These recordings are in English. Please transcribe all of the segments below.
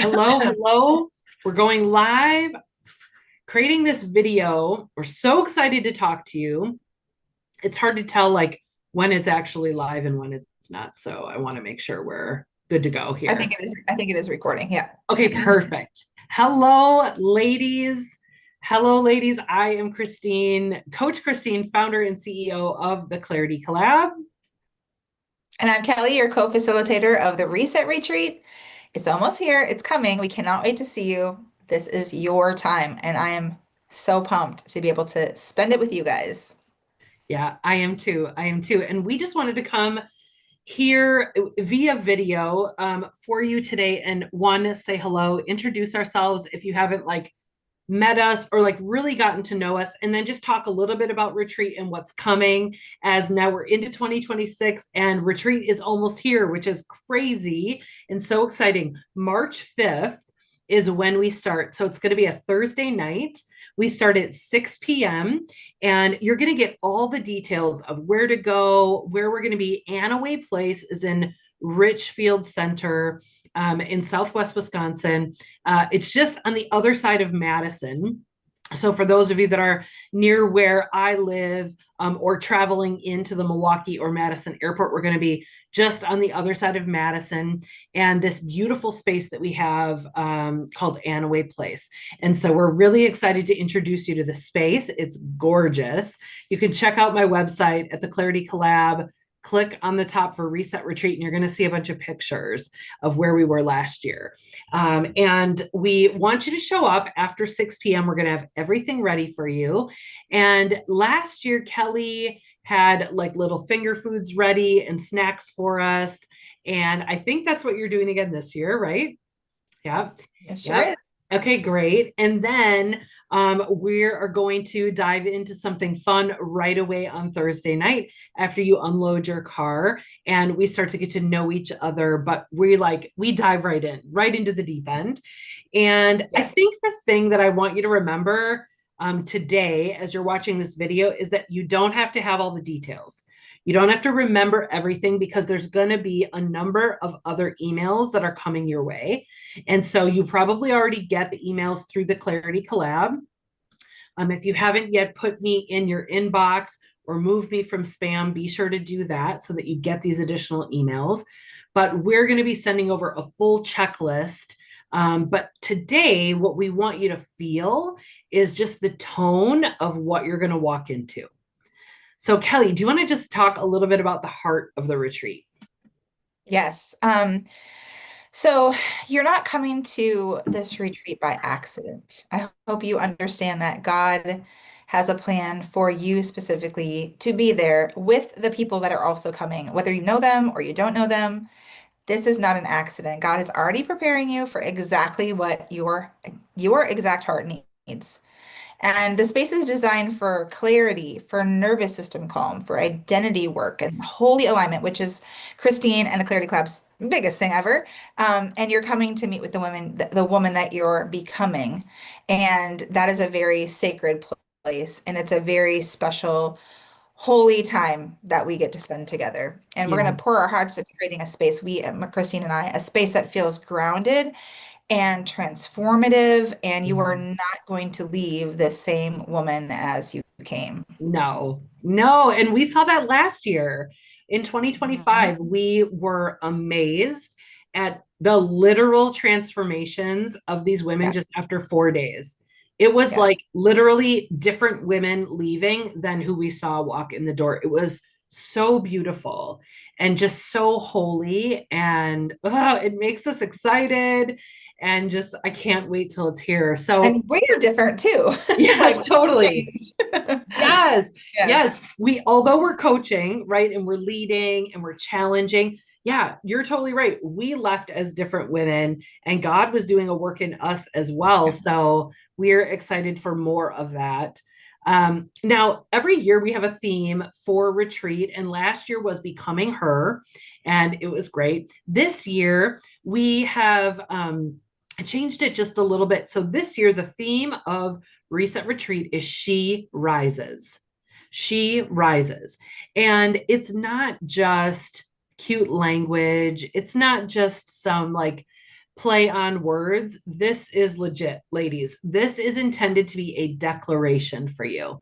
Hello, hello. We're going live, creating this video. We're so excited to talk to you. It's hard to tell when it's actually live and when it's not. So I want to make sure we're good to go I think here. it is. I think it is recording. Yeah. Okay, perfect. Hello, ladies. Hello, ladies. I am Christine, Coach Christine, founder and CEO of the Clarity Collab. And I'm Kelly, your co-facilitator of the Reset Retreat. It's almost here. It's coming. We cannot wait to see you. This is your time, and I am so pumped to be able to spend it with you guys. Yeah, I am too. I am too. And we just wanted to come here via video for you today and one, say hello, introduce ourselves if you haven't met us or really gotten to know us, and then just talk a little bit about retreat and what's coming, as now we're into 2026 and retreat is almost here, which is crazy and so exciting. March 5th is when we start. So it's going to be a Thursday night. We start at 6 p.m. and you're going to get all the details of where to go, where we're going to be. Anaway Place is in Richfield Center in Southwest Wisconsin. It's just on the other side of Madison. So for those of you that are near where I live or traveling into the Milwaukee or Madison airport, we're going to be just on the other side of Madison and this beautiful space that we have called Anaway Place. And so we're really excited to introduce you to the space. It's gorgeous. You can check out my website at the Clarity Collab. Click on the top for Reset Retreat, and you're going to see a bunch of pictures of where we were last year. And we want you to show up after 6 p.m. We're going to have everything ready for you. And last year, Kelly had little finger foods ready and snacks for us. And I think that's what you're doing again this year, right? Yeah. It sure Yep. is. Okay, great. And then we are going to dive into something fun right away on Thursday night after you unload your car and we start to get to know each other. But we dive right into the deep end. And I Yes. think the thing that I want you to remember today as you're watching this video is that you don't have to have all the details. You don't have to remember everything because there's going to be a number of other emails that are coming your way. And so you probably already get the emails through the Clarity Collab. If you haven't yet put me in your inbox or moved me from spam, be sure to do that so that you get these additional emails. But we're going to be sending over a full checklist. But today, what we want you to feel is just the tone of what you're going to walk into. So, Kelly, do you want to just talk a little bit about the heart of the retreat? Yes. So you're not coming to this retreat by accident. I hope you understand that God has a plan for you specifically to be there with the people that are also coming, whether you know them or you don't know them. This is not an accident. God is already preparing you for exactly what your exact heart needs. And the space is designed for clarity, for nervous system calm, for identity work and holy alignment, which is Christine and the Clarity Club's biggest thing ever. And you're coming to meet with the woman that you're becoming. And that is a very sacred place. And it's a very special, holy time that we get to spend together. And we're Yeah. going to pour our hearts into creating a space, Christine and I, a space that feels grounded and transformative, and you are Yeah. not going to leave the same woman as you came. No, no. And we saw that last year in Mhm. 2025. We were amazed at the literal transformations of these women Yeah, just after 4 days. It was yeah. like literally different women leaving than who we saw walk in the door. It was so beautiful and just so holy. And it makes us excited. And just, I can't wait till it's here. So, And we're different too. yeah, Like we totally. change. Yes, Yeah. yes. Although we're coaching, right, and we're leading and we're challenging, yeah, you're totally right. We left as different women, and God was doing a work in us as well. So we're excited for more of that. Now, every year we have a theme for retreat, and last year was Becoming Her, and it was great. This year we have changed it just a little bit. So this year, the theme of Reset Retreat is She Rises. She Rises. And it's not just cute language, it's not just some play on words. This is legit, ladies. This is intended to be a declaration for you.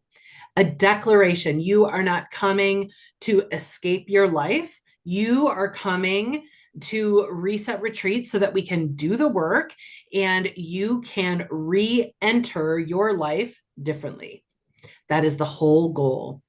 A declaration. You are not coming to escape your life. You are coming to reset retreat so that we can do the work and you can re-enter your life differently. That is the whole goal.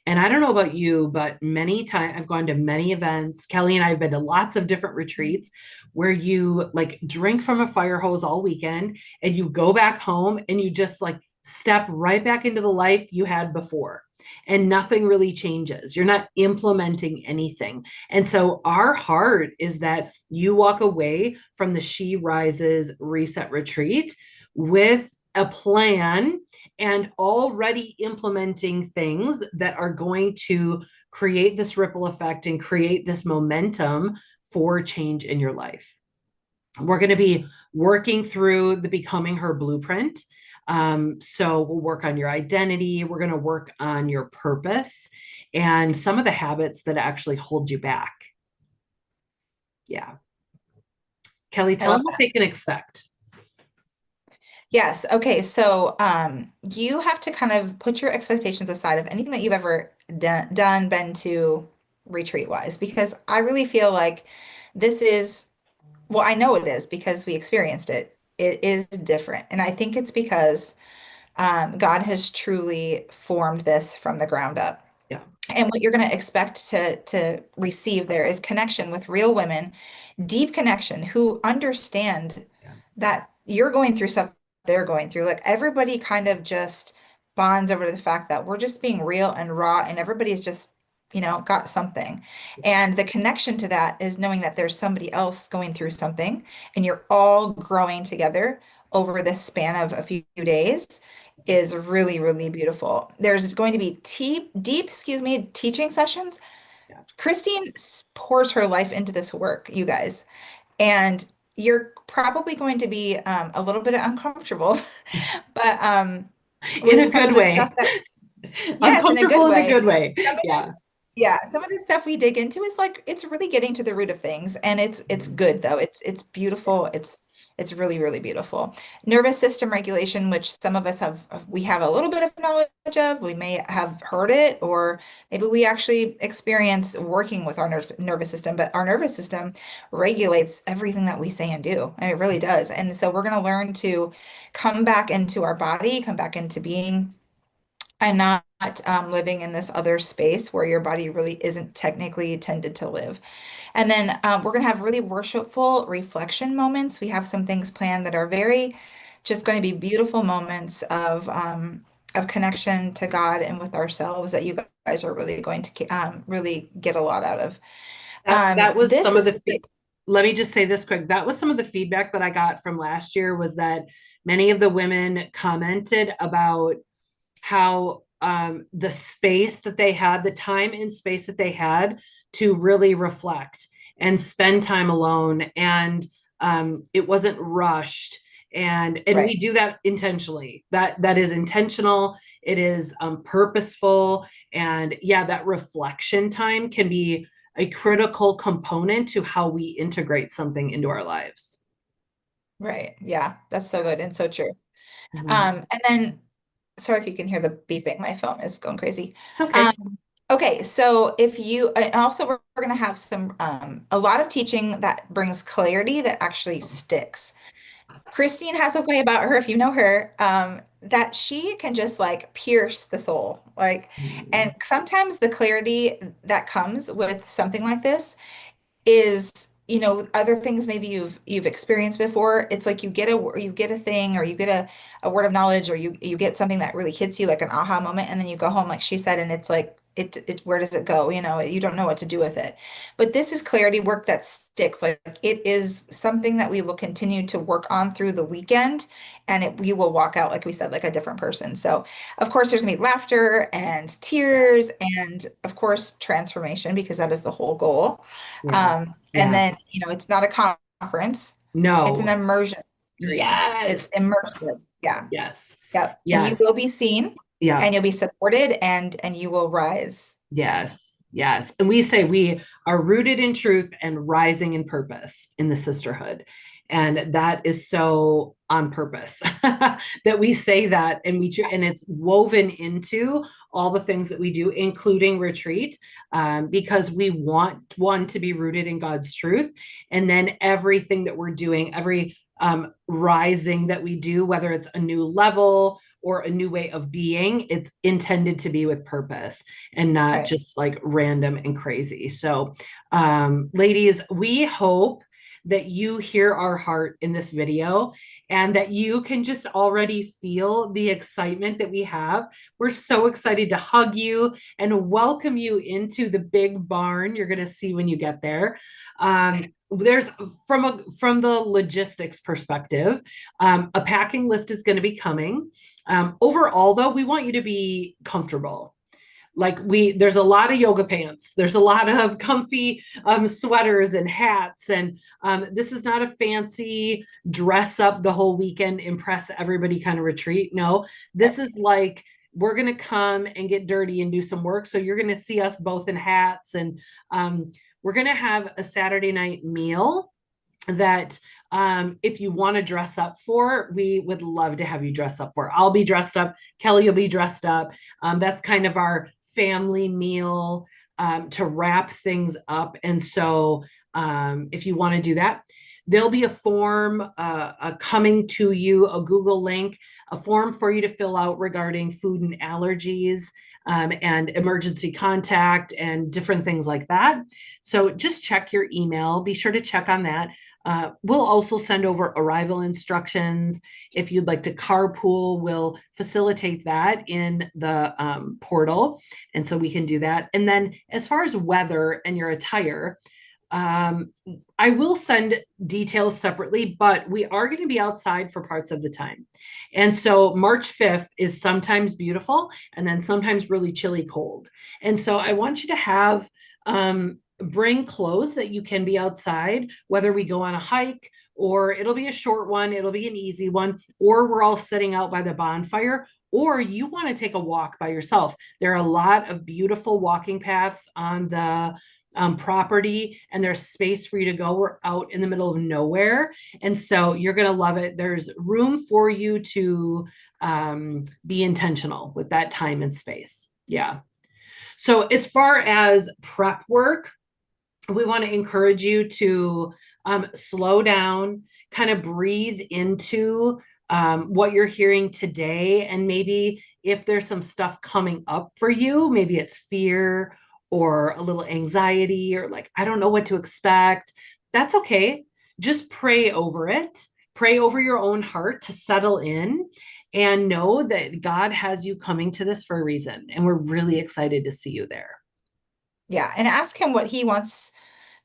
And I don't know about you, but many times I've gone to many events. Kellie and I have been to lots of different retreats where you like drink from a fire hose all weekend and you go back home and you just like step right back into the life you had before. And nothing really changes. You're not implementing anything. And so, our heart is that you walk away from the She Rises Reset Retreat with a plan and already implementing things that are going to create this ripple effect and create this momentum for change in your life. We're going to be working through the Becoming Her blueprint. So we'll work on your identity. We're going to work on your purpose and some of the habits that actually hold you back. Yeah. Kellie, I tell love them what that. they can expect. Yes. Okay. So you have to kind of put your expectations aside of anything that you've ever been to retreat wise, because I really feel like this is, well, I know it is because we experienced it. It is different. And I think it's because God has truly formed this from the ground up. Yeah. And what you're going to expect to receive there is connection with real women, deep connection, who understand Yeah. that you're going through stuff they're going through. Like everybody kind of just bonds over the fact that we're just being real and raw, and everybody's just, got something. And the connection to that is knowing that there's somebody else going through something, and you're all growing together over this span of a few days is really, really beautiful. There's going to be teaching sessions. Yeah. Christine pours her life into this work, you guys, and you're probably going to be a little bit uncomfortable, but In with a some good of the stuff way. that, yes, in a good Uncomfortable in a way. good way. Some of Yeah. yeah, some of the stuff we dig into is like it's really getting to the root of things, and it's Mhm. good though. It's Yeah. beautiful. It's really, really beautiful. Nervous system regulation, which some of us we have a little bit of knowledge of. We may have heard it, or maybe we actually experience working with our nervous system, but our nervous system regulates everything that we say and do. And it really does. And so we're going to learn to come back into our body, come back into being and not living in this other space where your body really isn't technically intended to live. And then we're going to have really worshipful reflection moments. We have some things planned that are very just going to be beautiful moments of connection to God and with ourselves that you guys are really going to really get a lot out of. That was This some of is the, let me just say this quick. That was some of the feedback that I got from last year was that many of the women commented about how the space that they had, the time and space that they had to really reflect and spend time alone. And it wasn't rushed. And we right. do that intentionally. That is intentional. It is purposeful. And yeah, that reflection time can be a critical component to how we integrate something into our lives. Right. Yeah, that's so good and so true. Mhm. And then, sorry if you can hear the beeping. My phone is going crazy. It's okay. Okay, so if you, and also we're going to have a lot of teaching that brings clarity that actually sticks. Christine has a way about her, if you know her, that she can just like pierce the soul. Like, and Mhm. sometimes the clarity that comes with something like this is, other things maybe you've experienced before. It's like you get a thing, or you get a word of knowledge, or you get something that really hits you like an aha moment, and then you go home, like she said, and it's like it where does it go? You don't know what to do with it. But this is clarity work that sticks. Like it is something that we will continue to work on through the weekend, and you will walk out, like we said, like a different person. So of course there's gonna be laughter and Yeah. tears, and of course transformation, because that is the whole goal. Yeah. And Yeah. then, it's not a conference, it's an No. immersion experience. It's Yes. immersive. Yeah. Yes. Yep. And you Yes. will be seen, Yeah. and you'll be supported, and you will rise. Yes. Yes. Yes. And we say we are rooted in truth and rising in purpose in the sisterhood. And that is so on purpose that we say that, and and it's woven into all the things that we do, including retreat, because we want one to be rooted in God's truth. And then everything that we're doing, every rising that we do, whether it's a new level or a new way of being, it's intended to be with purpose and not Right. just like random and crazy. So, ladies, we hope that you hear our heart in this video and that you can just already feel the excitement that we have. We're so excited to hug you and welcome you into the big barn you're going to see when you get there. There's from the logistics perspective, a packing list is going to be coming. Overall, though, we want you to be comfortable. Like there's a lot of yoga pants, there's a lot of comfy sweaters and hats, and this is not a fancy dress up the whole weekend, impress everybody kind of retreat. No, this is like we're going to come and get dirty and do some work. So you're going to see us both in hats, and we're going to have a Saturday night meal that if you want to dress up for, we would love to have you dress up for. I'll be dressed up, Kelly will be dressed up. That's kind of our family meal to wrap things up. And so if you want to do that, there'll be a form coming to you, a Google link, a form for you to fill out regarding food and allergies, and emergency contact and different things like that. So just check your email. Be sure to check on that. We'll also send over arrival instructions. If you'd like to carpool, we'll facilitate that in the portal. And so we can do that. And then as far as weather and your attire, I will send details separately, but we are going to be outside for parts of the time. And so March 5th is sometimes beautiful and then sometimes really chilly cold. And so I want you to have bring clothes that you can be outside, whether we go on a hike or it'll be a short one, it'll be an easy one, or we're all sitting out by the bonfire, or you want to take a walk by yourself. There are a lot of beautiful walking paths on the property, and there's space for you to go. We're out in the middle of nowhere. And so you're going to love it. There's room for you to be intentional with that time and space. Yeah. So as far as prep work, we want to encourage you to slow down, kind of breathe into what you're hearing today. And maybe if there's some stuff coming up for you, maybe it's fear or a little anxiety or like, I don't know what to expect. That's okay. Just pray over it. Pray over your own heart to settle in and know that God has you coming to this for a reason. And we're really excited to see you there. Yeah. And ask him what he wants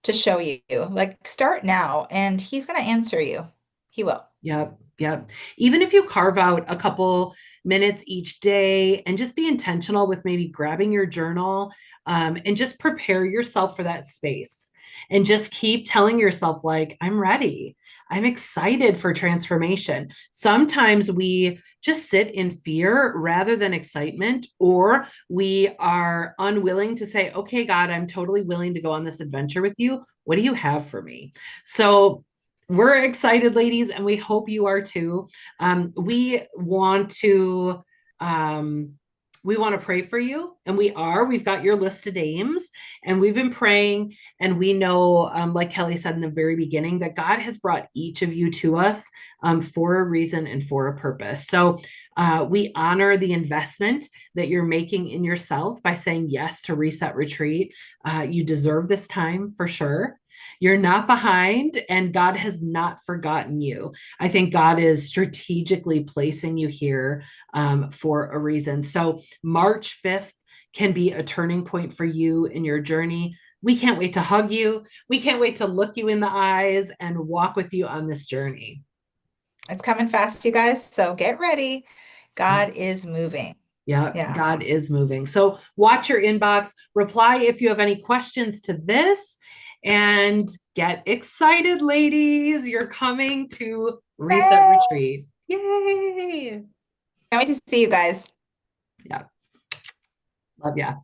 to show you. Like, start now and he's going to answer you. He will. Yep. Yep. Even if you carve out a couple minutes each day and just be intentional with maybe grabbing your journal, and just prepare yourself for that space and just keep telling yourself, like, I'm ready. I'm excited for transformation. Sometimes we just sit in fear rather than excitement, or we are unwilling to say, okay, God, I'm totally willing to go on this adventure with you. What do you have for me? So, we're excited, ladies, and we hope you are too. We want to pray for you, and we are. We've got your list of names, and we've been praying, and we know, like Kelly said in the very beginning, that God has brought each of you to us for a reason and for a purpose. So we honor the investment that you're making in yourself by saying yes to Reset Retreat. You deserve this time for sure. You're not behind, and God has not forgotten you. I think God is strategically placing you here for a reason. So, March 5th can be a turning point for you in your journey. We can't wait to hug you. We can't wait to look you in the eyes and walk with you on this journey. It's coming fast, you guys. So get ready. Yeah. God is moving. Yeah, Yeah. God is moving. So watch your inbox, reply if you have any questions to this, and get excited, ladies. You're coming to Reset Yay! Retreat. Yay. Can't wait to see you guys. Yeah, love ya.